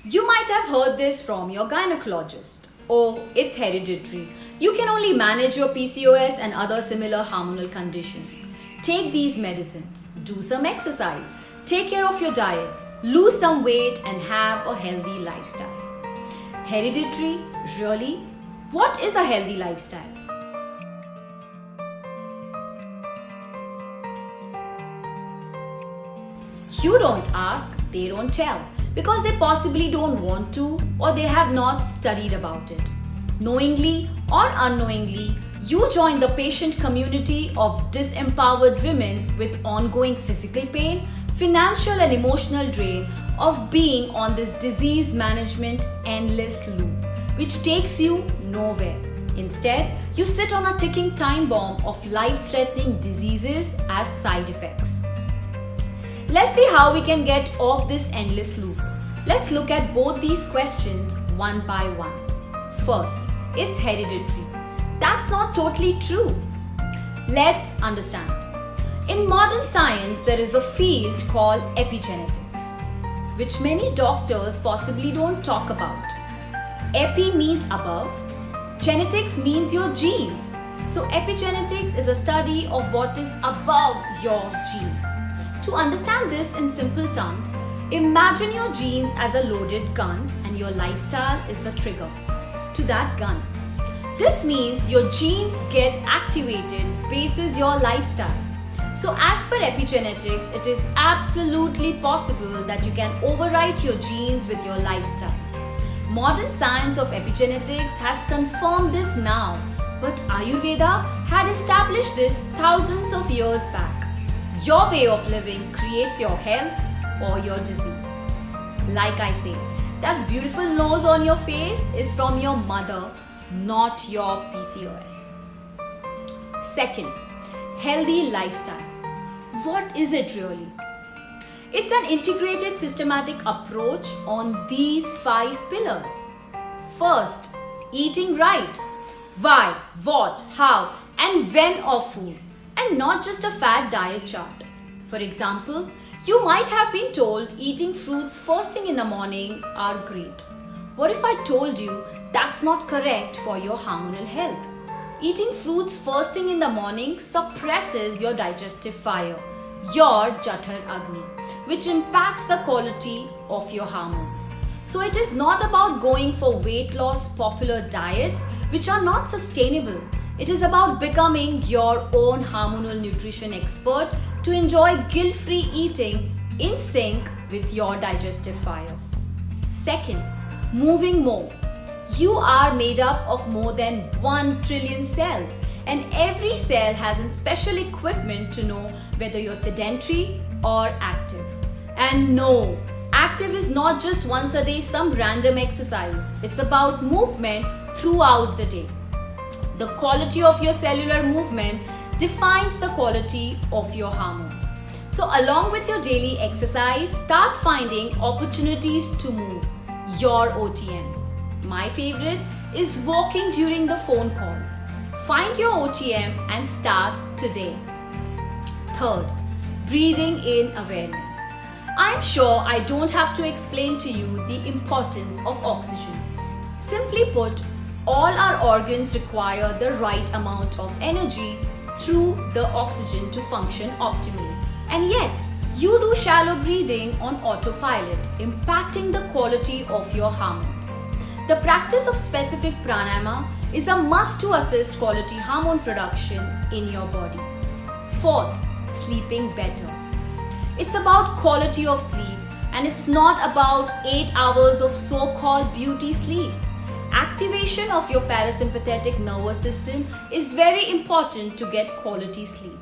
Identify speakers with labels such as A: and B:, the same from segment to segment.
A: You might have heard this from your gynecologist. Oh, it's hereditary. You can only manage your PCOS and other similar hormonal conditions. Take these medicines, do some exercise, take care of your diet, lose some weight, and have a healthy lifestyle. Hereditary? Really? What is a healthy lifestyle? You don't ask, they don't tell, because they possibly don't want to or they have not studied about it. Knowingly or unknowingly, you join the patient community of disempowered women with ongoing physical pain, financial and emotional drain of being on this disease management endless loop, which takes you nowhere. Instead, you sit on a ticking time bomb of life-threatening diseases as side effects. Let's see how we can get off this endless loop. Let's look at both these questions one by one. First, it's hereditary. That's not totally true. Let's understand. In modern science, there is a field called epigenetics, which many doctors possibly don't talk about. Epi means above, genetics means your genes. So epigenetics is a study of what is above your genes. To understand this in simple terms, imagine your genes as a loaded gun and your lifestyle is the trigger to that gun. This means your genes get activated basis your lifestyle. So as per epigenetics, it is absolutely possible that you can overwrite your genes with your lifestyle. Modern science of epigenetics has confirmed this now, but Ayurveda had established this thousands of years back. Your way of living creates your health or your disease. Like I say, that beautiful nose on your face is from your mother, not your PCOS. Second, healthy lifestyle. What is it really? It's an integrated systematic approach on these 5 pillars. First, eating right. Why, what, how, and when of food, and not just a fad diet chart. For example, you might have been told eating fruits first thing in the morning are great. What if I told you that's not correct for your hormonal health? Eating fruits first thing in the morning suppresses your digestive fire, your Jathar Agni, which impacts the quality of your hormones. So it is not about going for weight loss popular diets which are not sustainable. It is about becoming your own hormonal nutrition expert to enjoy guilt-free eating in sync with your digestive fire. Second, moving more. You are made up of more than 1 trillion cells, and every cell has a special equipment to know whether you're sedentary or active. And no, active is not just once a day some random exercise. It's about movement throughout the day. The quality of your cellular movement defines the quality of your hormones. So along with your daily exercise, start finding opportunities to move, your OTMs. My favorite is walking during the phone calls. Find your OTM and start today. Third, breathing in awareness. I am sure I don't have to explain to you the importance of oxygen. Simply put, all our organs require the right amount of energy through the oxygen to function optimally. And yet, you do shallow breathing on autopilot, impacting the quality of your hormones. The practice of specific pranayama is a must to assist quality hormone production in your body. Fourth, sleeping better. It's about quality of sleep, and it's not about 8 hours of so-called beauty sleep. Activation of your parasympathetic nervous system is very important to get quality sleep.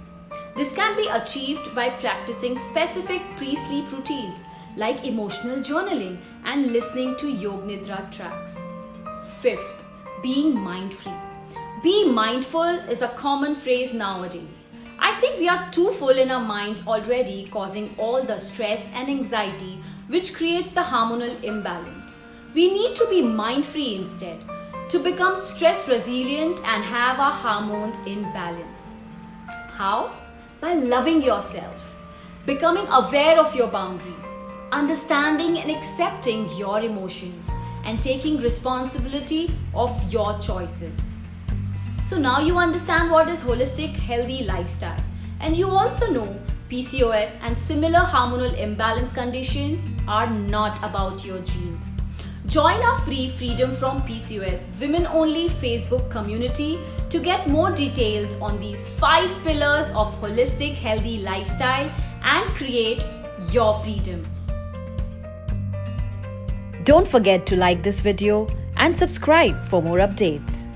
A: This can be achieved by practicing specific pre-sleep routines like emotional journaling and listening to Yog Nidra tracks. Fifth, being mind-free. Be mindful is a common phrase nowadays. I think we are too full in our minds already, causing all the stress and anxiety which creates the hormonal imbalance. We need to be mind-free instead, to become stress resilient and have our hormones in balance. How? By loving yourself, becoming aware of your boundaries, understanding and accepting your emotions, and taking responsibility of your choices. So now you understand what is holistic healthy lifestyle, and you also know PCOS and similar hormonal imbalance conditions are not about your genes. Join our free Freedom from PCOS women only Facebook community to get more details on these 5 pillars of holistic healthy lifestyle and create your freedom.
B: Don't forget to like this video and subscribe for more updates.